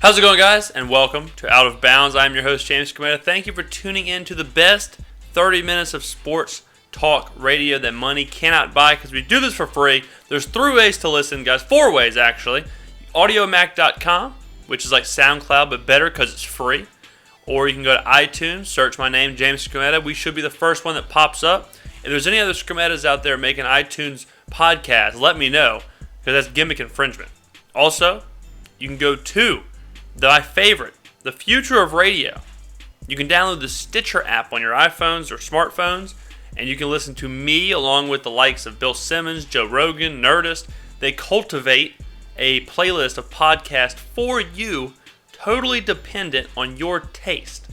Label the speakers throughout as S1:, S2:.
S1: How's it going, guys? And welcome to Out of Bounds. I'm your host, James Skrmetta. Thank you for tuning in to the best 30 minutes of sports talk radio that money cannot buy, because we do this for free. There's 3 ways to listen, guys. 4 ways, actually. Audiomack.com, which is like SoundCloud, but better because it's free. Or you can go to iTunes, search my name, James Skrmetta. We should be the first one that pops up. If there's any other Skrmettas out there making iTunes podcasts, let me know, because that's gimmick infringement. Also, you can go to my favorite, the future of radio. You can download the Stitcher app on your iPhones or smartphones, and you can listen to me along with the likes of Bill Simmons, Joe Rogan, Nerdist. They cultivate a playlist of podcasts for you, totally dependent on your taste.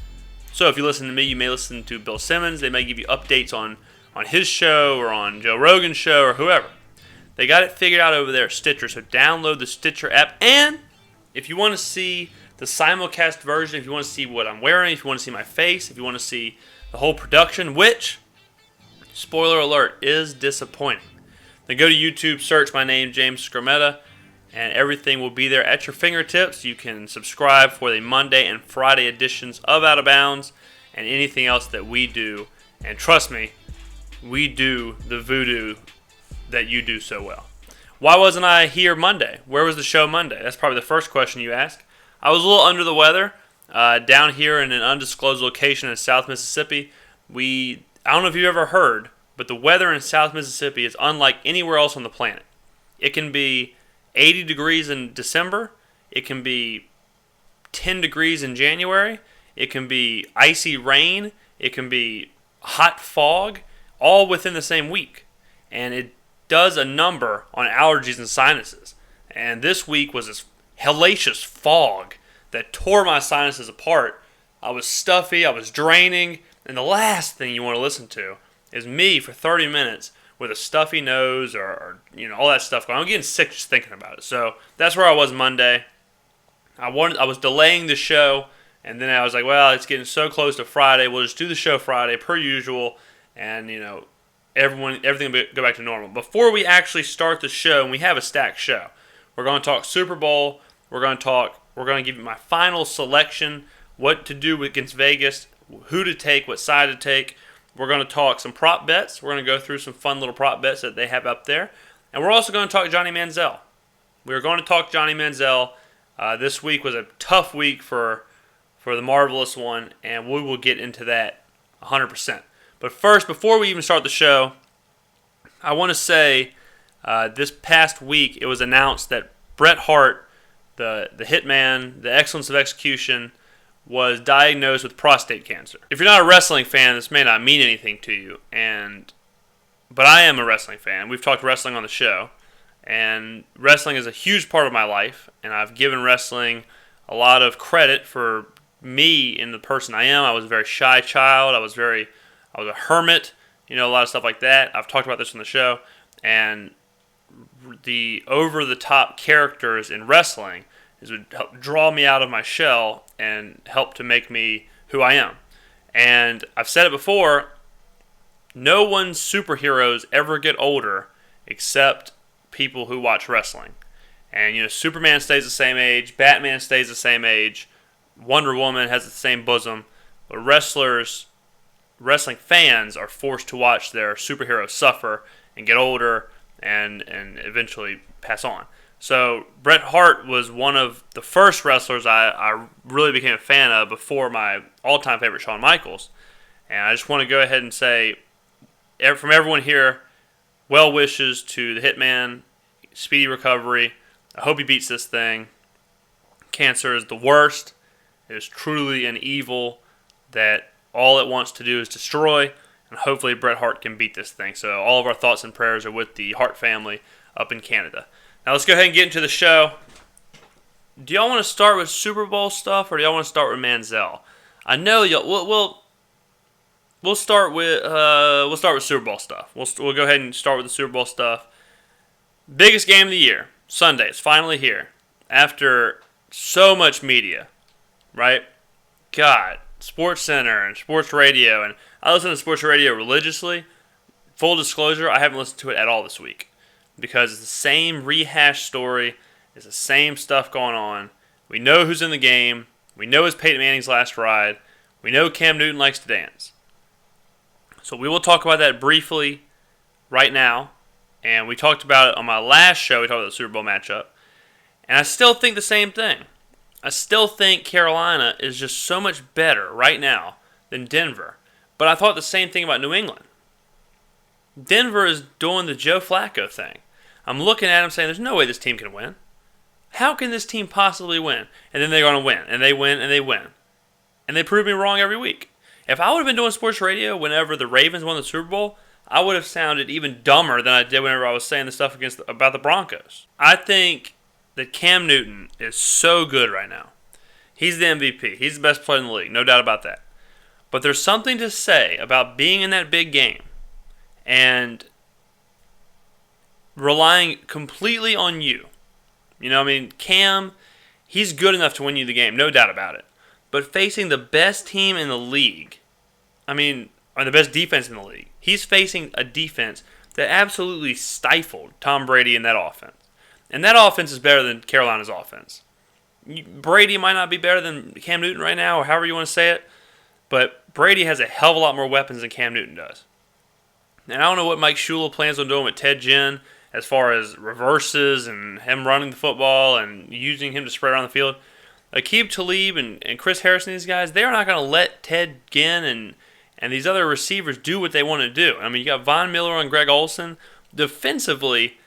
S1: So if you listen to me, you may listen to Bill Simmons. They may give you updates on his show or on Joe Rogan's show or whoever. They got it figured out over there at Stitcher, so download the Stitcher app. And if you want to see the simulcast version, if you want to see what I'm wearing, if you want to see my face, if you want to see the whole production, which, spoiler alert, is disappointing, then go to YouTube, search my name, James Skrmetta, and everything will be there at your fingertips. You can subscribe for the Monday and Friday editions of Out of Bounds and anything else that we do. And trust me, we do the voodoo that you do so well. Why wasn't I here Monday? Where was the show Monday? That's probably the first question you ask. I was a little under the weather down here in an undisclosed location in South Mississippi. I don't know if you've ever heard, but the weather in South Mississippi is unlike anywhere else on the planet. It can be 80 degrees in December. It can be 10 degrees in January. It can be icy rain. It can be hot fog, all within the same week. And it does a number on allergies and sinuses. And this week was this hellacious fog that tore my sinuses apart. I was stuffy, I was draining, and the last thing you want to listen to is me for 30 minutes with a stuffy nose or all that stuff going on. I'm getting sick just thinking about it. So that's where I was Monday. I was delaying the show, and then I was like, well, it's getting so close to Friday. We'll just do the show Friday per usual, and everything will go back to normal. Before we actually start the show, and we have a stacked show, we're going to talk Super Bowl. We're going to give you my final selection, what to do against Vegas, who to take, what side to take. We're going to talk some prop bets. We're going to go through some fun little prop bets that they have up there. And we're also going to talk Johnny Manziel. We're going to talk Johnny Manziel. This week was a tough week for the Marvelous One, and we will get into that 100%. But first, before we even start the show, I want to say this past week it was announced that Bret Hart, the hitman, the excellence of execution, was diagnosed with prostate cancer. If you're not a wrestling fan, this may not mean anything to you, but I am a wrestling fan. We've talked wrestling on the show, and wrestling is a huge part of my life, and I've given wrestling a lot of credit for me and the person I am. I was a very shy child. I was a hermit, a lot of stuff like that. I've talked about this on the show, and the over-the-top characters in wrestling would help draw me out of my shell and help to make me who I am. And I've said it before, no one's superheroes ever get older except people who watch wrestling. And, Superman stays the same age, Batman stays the same age, Wonder Woman has the same bosom, but wrestling fans are forced to watch their superheroes suffer and get older and eventually pass on. So Bret Hart was one of the first wrestlers I really became a fan of before my all-time favorite, Shawn Michaels. And I just want to go ahead and say, from everyone here, well wishes to the Hitman, speedy recovery. I hope he beats this thing. Cancer is the worst. It is truly an evil that all it wants to do is destroy, and hopefully Bret Hart can beat this thing. So all of our thoughts and prayers are with the Hart family up in Canada. Now let's go ahead and get into the show. Do y'all want to start with Super Bowl stuff, or do y'all want to start with Manziel? I know y'all. We'll start with Super Bowl stuff. We'll go ahead and start with the Super Bowl stuff. Biggest game of the year, Sunday. It's finally here after so much media, right? God, Sports Center and sports radio, and I listen to sports radio religiously. Full disclosure, I haven't listened to it at all this week because it's the same rehashed story. It's the same stuff going on. We know who's in the game. We know it's Peyton Manning's last ride. We know Cam Newton likes to dance. So we will talk about that briefly right now. And we talked about it on my last show. We talked about the Super Bowl matchup. And I still think the same thing. I still think Carolina is just so much better right now than Denver. But I thought the same thing about New England. Denver is doing the Joe Flacco thing. I'm looking at them saying, there's no way this team can win. How can this team possibly win? And then they're going to win. And they win, and they win. And they prove me wrong every week. If I would have been doing sports radio whenever the Ravens won the Super Bowl, I would have sounded even dumber than I did whenever I was saying the stuff about the Broncos. I think that Cam Newton is so good right now. He's the MVP. He's the best player in the league, no doubt about that. But there's something to say about being in that big game and relying completely on you. Cam, he's good enough to win you the game, no doubt about it. But facing the best team in the league, or the best defense in the league, he's facing a defense that absolutely stifled Tom Brady in that offense. And that offense is better than Carolina's offense. Brady might not be better than Cam Newton right now, or however you want to say it, but Brady has a hell of a lot more weapons than Cam Newton does. And I don't know what Mike Shula plans on doing with Ted Ginn as far as reverses and him running the football and using him to spread around the field. Aqib Talib and Chris Harrison, these guys, they're not going to let Ted Ginn and these other receivers do what they want to do. You got Von Miller and Greg Olsen. Defensively,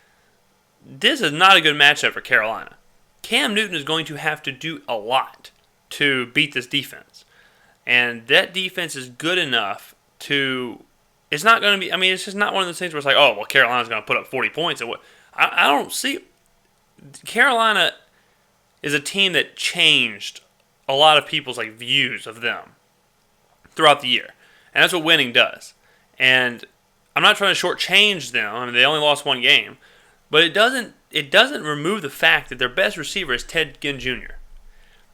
S1: this is not a good matchup for Carolina. Cam Newton is going to have to do a lot to beat this defense. And that defense is good enough to... It's not going to be... it's just not one of those things where it's like, oh, well, Carolina's going to put up 40 points. I don't see... Carolina is a team that changed a lot of people's views of them throughout the year. And that's what winning does. And I'm not trying to shortchange them. They only lost one game. But it doesn't remove the fact that their best receiver is Ted Ginn Jr.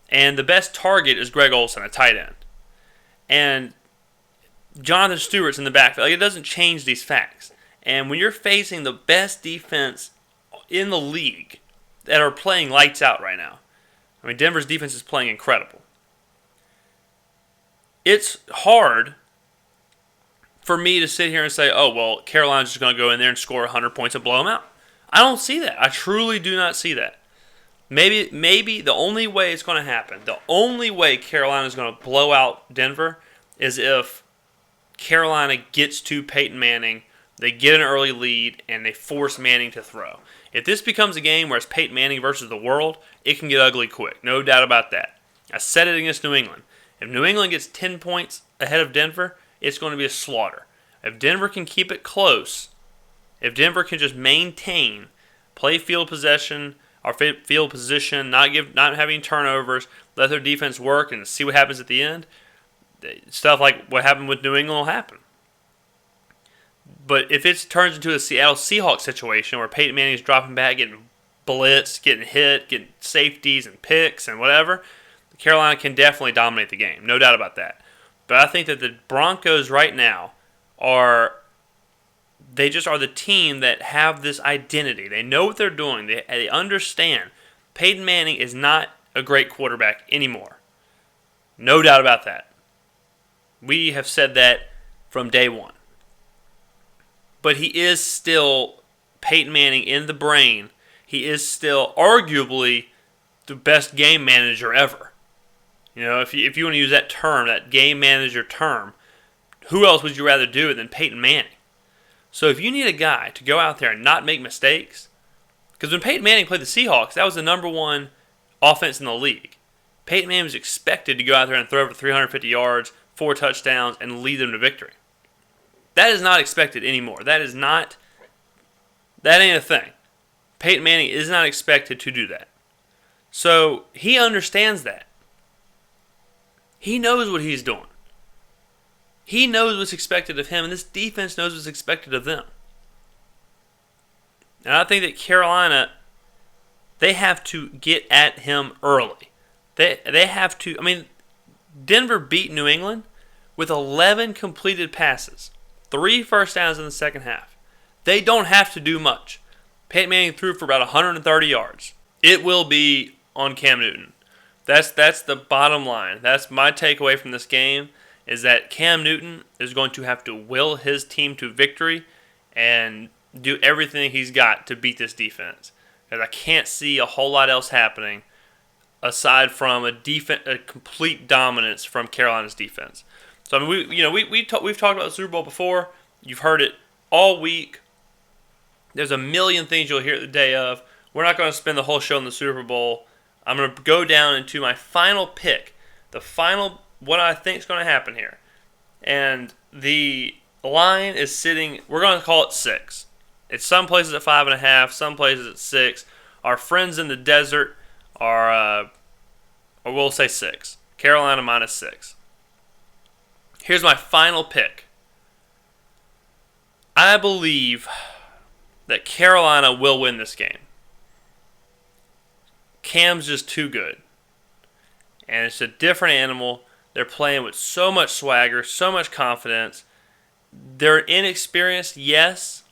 S1: And the best target is Greg Olsen, a tight end. And Jonathan Stewart's in the backfield. It doesn't change these facts. And when you're facing the best defense in the league that are playing lights out right now, Denver's defense is playing incredible. It's hard for me to sit here and say, oh, well, Carolina's just going to go in there and score 100 points and blow them out. I don't see that. I truly do not see that. Maybe the only way it's going to happen, the only way Carolina is going to blow out Denver is if Carolina gets to Peyton Manning, they get an early lead, and they force Manning to throw. If this becomes a game where it's Peyton Manning versus the world, it can get ugly quick. No doubt about that. I said it against New England. If New England gets 10 points ahead of Denver, it's going to be a slaughter. If Denver can keep it close, if Denver can just maintain, play field possession or field position, not having turnovers, let their defense work and see what happens at the end, stuff like what happened with New England will happen. But if it turns into a Seattle Seahawks situation where Peyton Manning is dropping back, getting blitzed, getting hit, getting safeties and picks and whatever, Carolina can definitely dominate the game. No doubt about that. But I think that the Broncos right now are the team that have this identity. They know what they're doing. They understand Peyton Manning is not a great quarterback anymore. No doubt about that. We have said that from day one. But he is still Peyton Manning in the brain. He is still arguably the best game manager ever. If you want to use that term, that game manager term, who else would you rather do it than Peyton Manning? So if you need a guy to go out there and not make mistakes, because when Peyton Manning played the Seahawks, that was the number one offense in the league. Peyton Manning was expected to go out there and throw for 350 yards, 4 touchdowns, and lead them to victory. That is not expected anymore. That ain't a thing. Peyton Manning is not expected to do that. So he understands that. He knows what he's doing. He knows what's expected of him, and this defense knows what's expected of them. And I think that Carolina, they have to get at him early. They have to. Denver beat New England with 11 completed passes, 3 first downs in the second half. They don't have to do much. Peyton Manning threw for about 130 yards. It will be on Cam Newton. That's the bottom line. That's my takeaway from this game, is that Cam Newton is going to have to will his team to victory and do everything he's got to beat this defense. Because I can't see a whole lot else happening aside from a complete dominance from Carolina's defense. So I mean, we've talked about the Super Bowl before. You've heard it all week. There's a million things you'll hear the day of. We're not going to spend the whole show on the Super Bowl. I'm going to go down into my final pick, what I think is going to happen here. And the line is sitting, we're going to call it 6. It's some places at 5.5, some places at 6. Our friends in the desert are, or we'll say 6. Carolina minus 6. Here's my final pick. I believe that Carolina will win this game. Cam's just too good. And it's a different animal. They're playing with so much swagger, so much confidence. They're inexperienced, yes.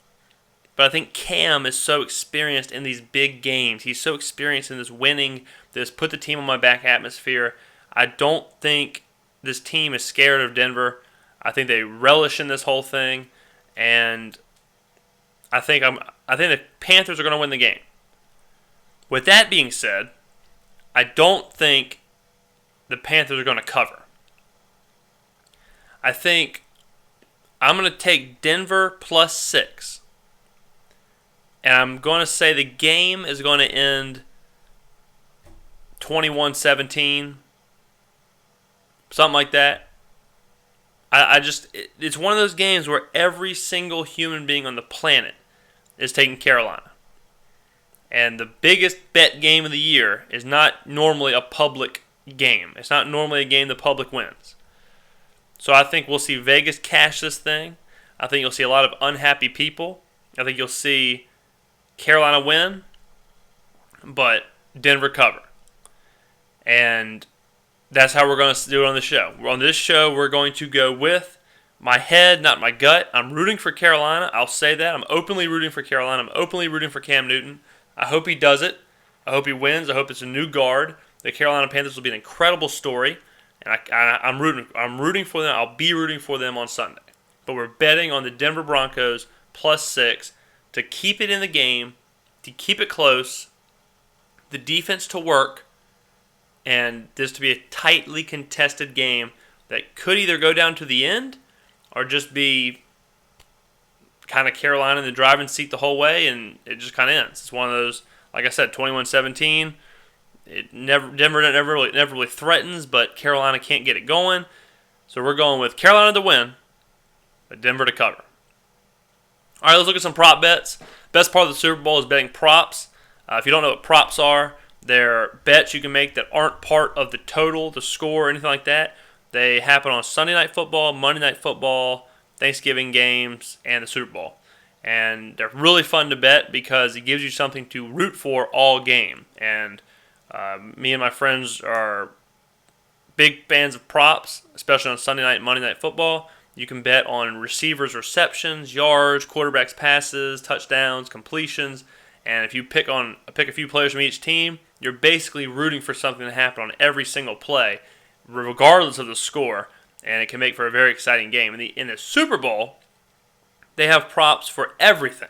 S1: But I think Cam is so experienced in these big games. He's so experienced in this winning, this put the team on my back atmosphere. I don't think this team is scared of Denver. I think they relish in this whole thing. And I think the Panthers are going to win the game. With that being said, I don't think the Panthers are going to cover. I think I'm going to take Denver plus 6. And I'm going to say the game is going to end 21-17. Something like that. It's one of those games where every single human being on the planet is taking Carolina. And the biggest bet game of the year is not normally a public game. It's not normally a game the public wins. So I think we'll see Vegas cash this thing. I think you'll see a lot of unhappy people. I think you'll see Carolina win, but Denver cover. And that's how we're going to do it on the show. On this show, we're going to go with my head, not my gut. I'm rooting for Carolina. I'll say that. I'm openly rooting for Carolina. I'm openly rooting for Cam Newton. I hope he does it. I hope he wins. I hope it's a new guard. The Carolina Panthers will be an incredible story, and I'm rooting for them. I'll be rooting for them on Sunday. But we're betting on the Denver Broncos plus 6 to keep it in the game, to keep it close, the defense to work, and this to be a tightly contested game that could either go down to the end or just be kind of Carolina in the driving seat the whole way, and it just kind of ends. It's one of those, like I said, 21-17. Denver never really threatens, but Carolina can't get it going. So we're going with Carolina to win, but Denver to cover. All right, let's look at some prop bets. Best part of the Super Bowl is betting props. If you don't know what props are, they're bets you can make that aren't part of the total, the score, or anything like that. They happen on Sunday Night Football, Monday Night Football, Thanksgiving games, and the Super Bowl. And they're really fun to bet because it gives you something to root for all game. And me and my friends are big fans of props, especially on Sunday night and Monday Night Football. You can bet on receivers' receptions, yards, quarterbacks' passes, touchdowns, completions. And if you pick a few players from each team, you're basically rooting for something to happen on every single play, regardless of the score. And it can make for a very exciting game. In the Super Bowl, they have props for everything.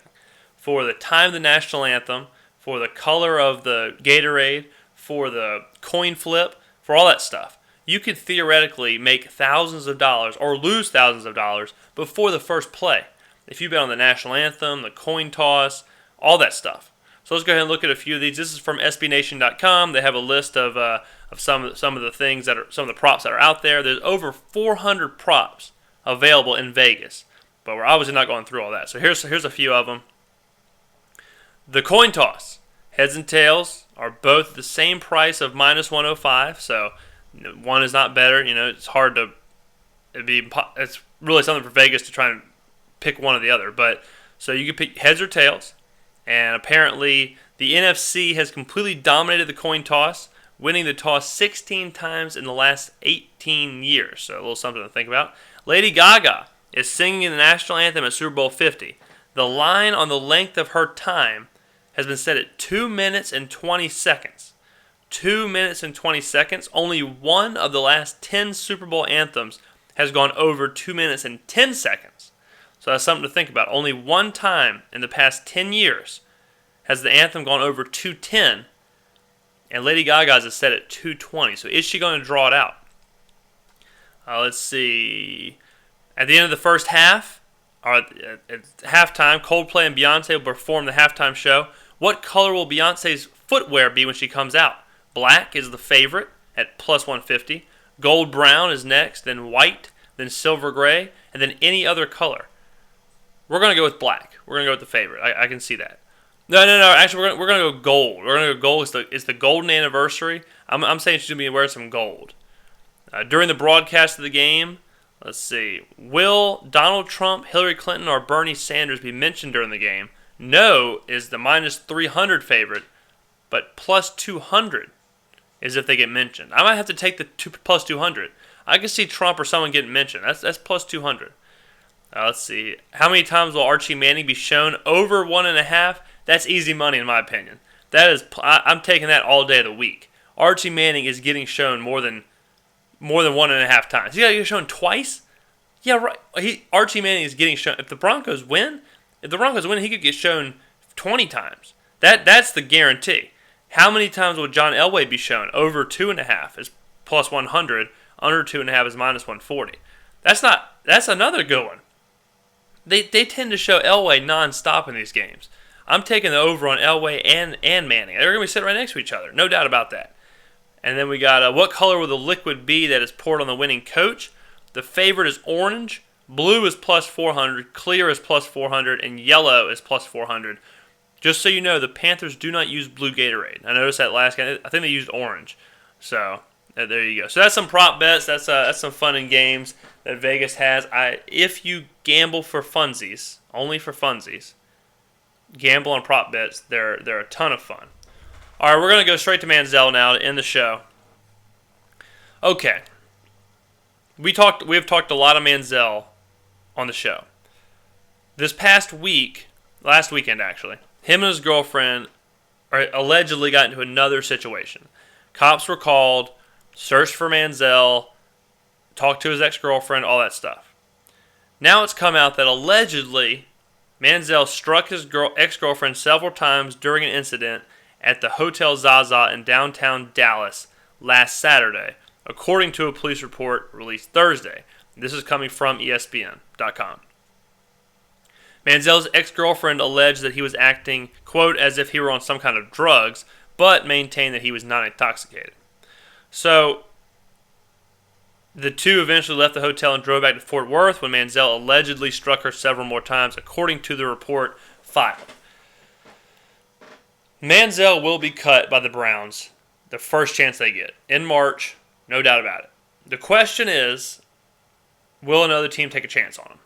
S1: For the time of the national anthem, for the color of the Gatorade, for the coin flip, for all that stuff. You could theoretically make thousands of dollars or lose thousands of dollars before the first play. If you bet on the national anthem, the coin toss, all that stuff. So let's go ahead and look at a few of these. This is from SBNation.com. They have a list of some of the things that are some of the props that are out there. There's over 400 props available in Vegas, but we're obviously not going through all that. So here's a few of them. The coin toss, heads and tails are both the same price of minus 105. So one is not better. It's hard to. It's really something for Vegas to try and pick one or the other. But so you can pick heads or tails. And apparently, the NFC has completely dominated the coin toss, winning the toss 16 times in the last 18 years. So a little something to think about. Lady Gaga is singing the national anthem at Super Bowl 50. The line on the length of her time has been set at 2 minutes and 20 seconds, 2 minutes and 20 seconds. Only one of the last 10 Super Bowl anthems has gone over 2 minutes and 10 seconds. So that's something to think about. Only one time in the past 10 years has the anthem gone over 2:10, and Lady Gaga's is set at 2:20. So is she going to draw it out? Let's see. At the end of the first half, or at halftime, Coldplay and Beyonce will perform the halftime show. What color will Beyonce's footwear be when she comes out? Black is the favorite at plus 150. Gold brown is next, then white, then silver gray, and then any other color. We're going to go with black. We're going to go with the favorite. I can see that. No. Actually, we're going to go gold. We're going to go gold. It's the golden anniversary. I'm saying she's going to be wearing some gold. During the broadcast of the game, let's see. Will Donald Trump, Hillary Clinton, or Bernie Sanders be mentioned during the game? No is the minus 300 favorite, but plus 200 is if they get mentioned. I might have to take the plus 200. I can see Trump or someone getting mentioned. That's plus 200. Let's see. How many times will Archie Manning be shown? Over 1.5. That's easy money in my opinion. I'm taking that all day of the week. Archie Manning is getting shown more than 1.5 times. He got to get shown twice? Yeah, right. Archie Manning is getting shown. If the Broncos win, he could get shown 20 times. That's the guarantee. How many times will John Elway be shown? Over 2.5 is plus 100. Under 2.5 is minus 140. That's another good one. They tend to show Elway nonstop in these games. I'm taking the over on Elway and Manning. They're going to be sitting right next to each other. No doubt about that. And then we got, what color will the liquid be that is poured on the winning coach? The favorite is orange. Blue is plus 400. Clear is plus 400. And yellow is plus 400. Just so you know, the Panthers do not use blue Gatorade. I noticed that last game. I think they used orange. So, there you go. So that's some prop bets. That's some fun and games that Vegas has. If you gamble for funsies, only for funsies, gamble on prop bets, they're a ton of fun. All right, we're going to go straight to Manziel now to end the show. Okay. We have talked a lot of Manziel on the show. This past week, last weekend actually, him and his girlfriend allegedly got into another situation. Cops were called, searched for Manziel, talked to his ex-girlfriend, all that stuff. Now it's come out that allegedly Manziel struck his ex-girlfriend several times during an incident at the Hotel Zaza in downtown Dallas last Saturday, according to a police report released Thursday. This is coming from ESPN.com. Manziel's ex-girlfriend alleged that he was acting, quote, as if he were on some kind of drugs, but maintained that he was not intoxicated. So, the two eventually left the hotel and drove back to Fort Worth when Manziel allegedly struck her several more times, according to the report filed. Manziel will be cut by the Browns the first chance they get. In March, no doubt about it. The question is, will another team take a chance on him?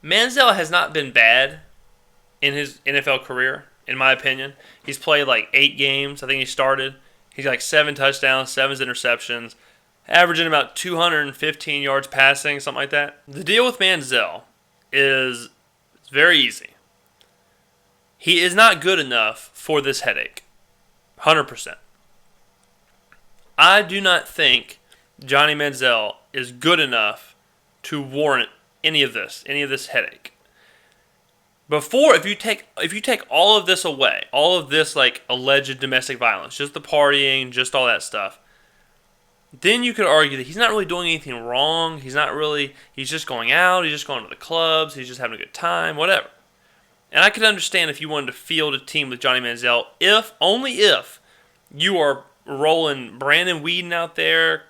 S1: Manziel has not been bad in his NFL career, in my opinion. He's played like 8 games. I think he started. He's like 7 touchdowns, 7 interceptions, averaging about 215 yards passing, something like that. The deal with Manziel is very easy. He is not good enough for this headache. 100%. I do not think Johnny Manziel is good enough to warrant any of this headache. Before, if you take all of this away, all of this like alleged domestic violence, just the partying, just all that stuff, then you could argue that he's not really doing anything wrong. He's just going out, he's just going to the clubs, he's just having a good time, whatever. And I could understand if you wanted to field a team with Johnny Manziel, only if you are rolling Brandon Weeden out there,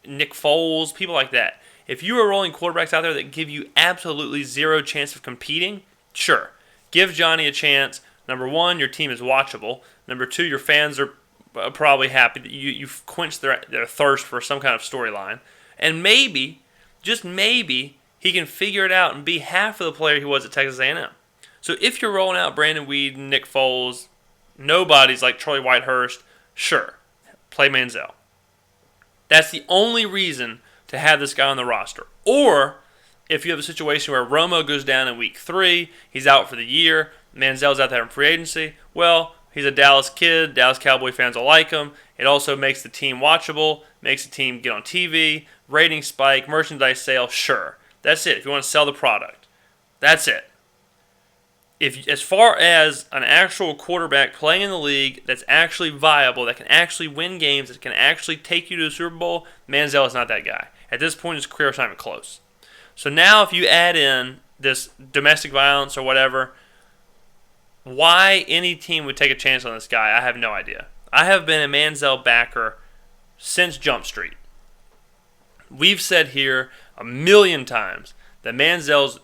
S1: Nick Foles, people like that. If you are rolling quarterbacks out there that give you absolutely zero chance of competing, sure, give Johnny a chance. Number one, your team is watchable. Number two, your fans are probably happy that you've quenched their thirst for some kind of storyline. And maybe, just maybe, he can figure it out and be half of the player he was at Texas A&M. So if you're rolling out Brandon Weeden, Nick Foles, nobody's like Troy Whitehurst, sure, play Manziel. That's the only reason to have this guy on the roster. Or if you have a situation where Romo goes down in week 3, he's out for the year, Manziel's out there in free agency, well, He's a Dallas kid. Dallas Cowboy fans will like him. It also makes the team watchable, makes the team get on TV, rating spike, merchandise sale. Sure, that's it. If you want to sell the product, that's it. If as far as an actual quarterback playing in the league that's actually viable, that can actually win games, that can actually take you to the Super Bowl, Manziel is not that guy. At this point, his career is not even close. So now, if you add in this domestic violence or whatever, why any team would take a chance on this guy, I have no idea. I have been a Manziel backer since Jump Street. We've said here a million times that Manziel's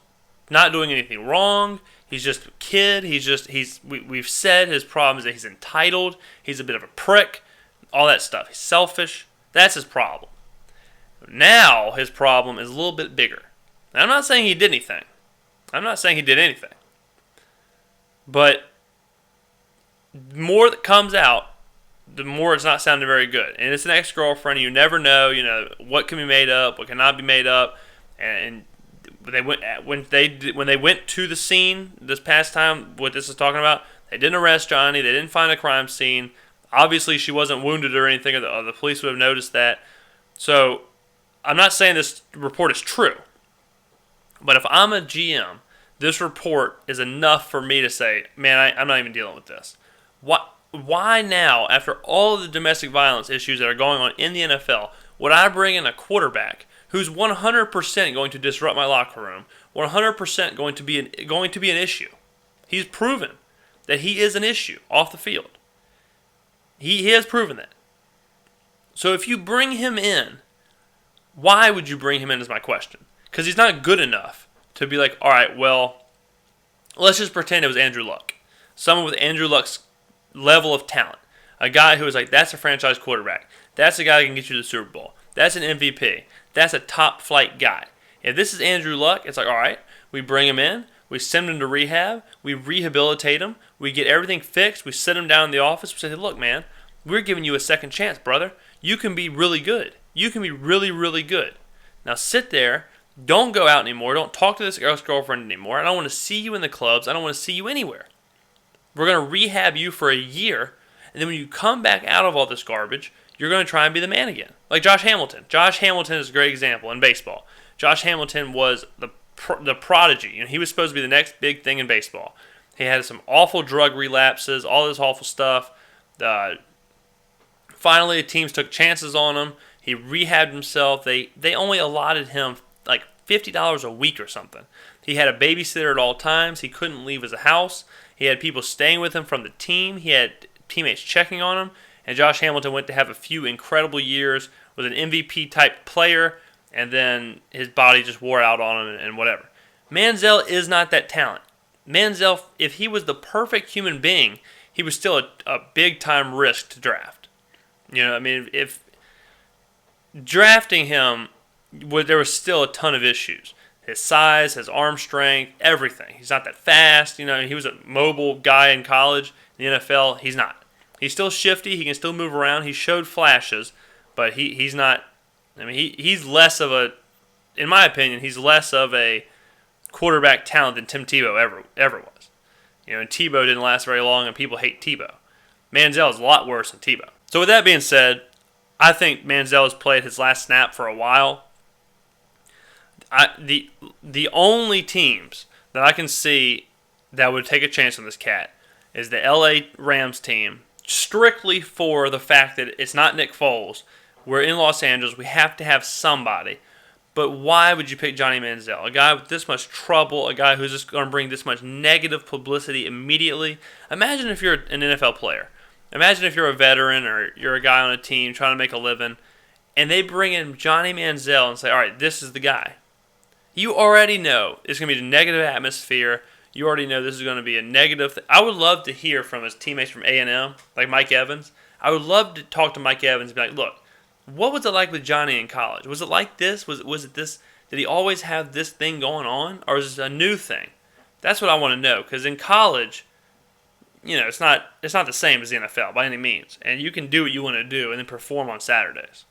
S1: not doing anything wrong. He's just a kid. We've said his problem is that he's entitled. He's a bit of a prick. All that stuff. He's selfish. That's his problem. Now his problem is a little bit bigger. Now, I'm not saying he did anything. But the more that comes out, the more it's not sounding very good. And it's an ex-girlfriend. You never know, what can be made up, what cannot be made up. And they went when they went to the scene this past time. What this is talking about, they didn't arrest Johnny. They didn't find a crime scene. Obviously, she wasn't wounded or anything. Or the police would have noticed that. So, I'm not saying this report is true. But if I'm a GM, this report is enough for me to say, man, I'm not even dealing with this. Why now, after all of the domestic violence issues that are going on in the NFL, would I bring in a quarterback who's 100% going to disrupt my locker room, 100% going to be an issue? He's proven that he is an issue off the field. He has proven that. So if you bring him in, why would you bring him in is my question. Because he's not good enough to be like, all right, well, let's just pretend it was Andrew Luck. Someone with Andrew Luck's level of talent. A guy who is like, that's a franchise quarterback. That's a guy that can get you to the Super Bowl. That's an MVP. That's a top flight guy. If this is Andrew Luck, it's like, all right, we bring him in. We send him to rehab. We rehabilitate him. We get everything fixed. We sit him down in the office. We say, look, man, we're giving you a second chance, brother. You can be really good. You can be really, really good. Now sit there. Don't go out anymore. Don't talk to this ex-girlfriend anymore. I don't want to see you in the clubs. I don't want to see you anywhere. We're going to rehab you for a year, and then when you come back out of all this garbage, you're going to try and be the man again. Like Josh Hamilton. Josh Hamilton is a great example in baseball. Josh Hamilton was the prodigy. He was supposed to be the next big thing in baseball. He had some awful drug relapses, all this awful stuff. Finally, the teams took chances on him. He rehabbed himself. They only allotted him like $50 a week or something. He had a babysitter at all times. He couldn't leave his house. He had people staying with him from the team. He had teammates checking on him. And Josh Hamilton went to have a few incredible years, was an MVP-type player, and then his body just wore out on him and whatever. Manziel is not that talent. Manziel, if he was the perfect human being, he was still a big-time risk to draft. If drafting him, there was still a ton of issues. His size, his arm strength, everything. He's not that fast. He was a mobile guy in college. In the NFL, he's not. He's still shifty. He can still move around. He showed flashes, but he's not. He's less of a, in my opinion, he's less of a quarterback talent than Tim Tebow ever was. And Tebow didn't last very long, and people hate Tebow. Manziel is a lot worse than Tebow. So with that being said, I think Manziel has played his last snap for a while. The only teams that I can see that would take a chance on this cat is the LA Rams team, strictly for the fact that it's not Nick Foles. We're in Los Angeles. We have to have somebody. But why would you pick Johnny Manziel? A guy with this much trouble, a guy who's just going to bring this much negative publicity immediately. Imagine if you're an NFL player. Imagine if you're a veteran or you're a guy on a team trying to make a living, and they bring in Johnny Manziel and say, all right, this is the guy. You already know it's going to be a negative atmosphere. You already know this is going to be a negative thing. I would love to hear from his teammates from A&M, like Mike Evans. I would love to talk to Mike Evans and be like, look, what was it like with Johnny in college? Was it like this? Was it this? Did he always have this thing going on? Or is this a new thing? That's what I want to know. Because in college, it's not the same as the NFL by any means. And you can do what you want to do and then perform on Saturdays.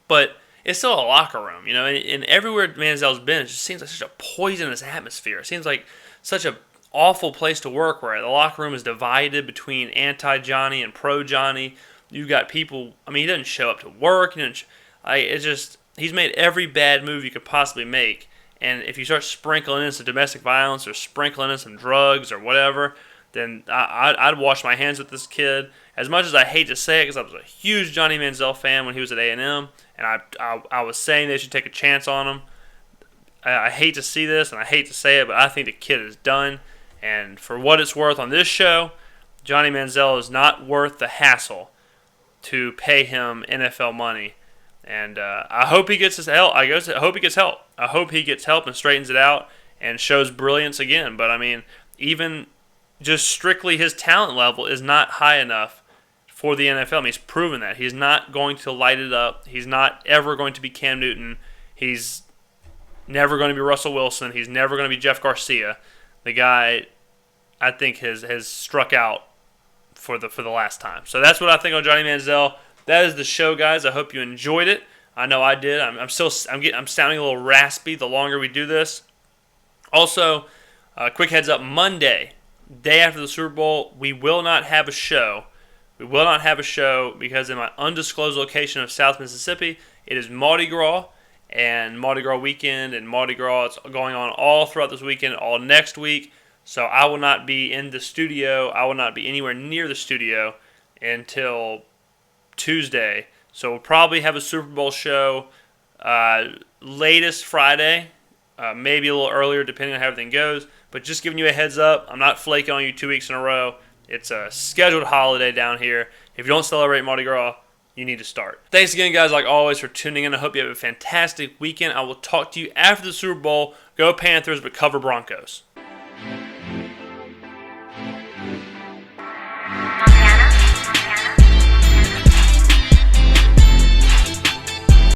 S1: But it's still a locker room, and everywhere Manziel's been, it just seems like such a poisonous atmosphere. It seems like such a awful place to work where the locker room is divided between anti-Johnny and pro-Johnny. You've got people, I mean, he doesn't show up to work. He's made every bad move you could possibly make. And if you start sprinkling in some domestic violence or sprinkling in some drugs or whatever, then I'd wash my hands with this kid. As much as I hate to say it, because I was a huge Johnny Manziel fan when he was at A&M, and I was saying they should take a chance on him. I hate to see this, and I hate to say it, but I think the kid is done. And for what it's worth on this show, Johnny Manziel is not worth the hassle to pay him NFL money. And I hope he gets his help. I hope he gets help. I hope he gets help and straightens it out and shows brilliance again. But, I mean, even just strictly his talent level is not high enough for the NFL. I mean, he's proven that. He's not going to light it up. He's not ever going to be Cam Newton. He's never going to be Russell Wilson. He's never going to be Jeff Garcia. The guy, I think, has struck out for the last time. So that's what I think on Johnny Manziel. That is the show, guys. I hope you enjoyed it. I know I did. I'm sounding a little raspy the longer we do this. Also, quick heads up: Monday, day after the Super Bowl, we will not have a show. We will not have a show because in my undisclosed location of South Mississippi, it is Mardi Gras and Mardi Gras weekend and Mardi Gras. It's going on all throughout this weekend, all next week. So I will not be in the studio. I will not be anywhere near the studio until Tuesday. So we'll probably have a Super Bowl show latest Friday, maybe a little earlier depending on how everything goes. But just giving you a heads up, I'm not flaking on you 2 weeks in a row. It's a scheduled holiday down here. If you don't celebrate Mardi Gras, you need to start. Thanks again, guys, like always, for tuning in. I hope you have a fantastic weekend. I will talk to you after the Super Bowl. Go Panthers, but cover Broncos.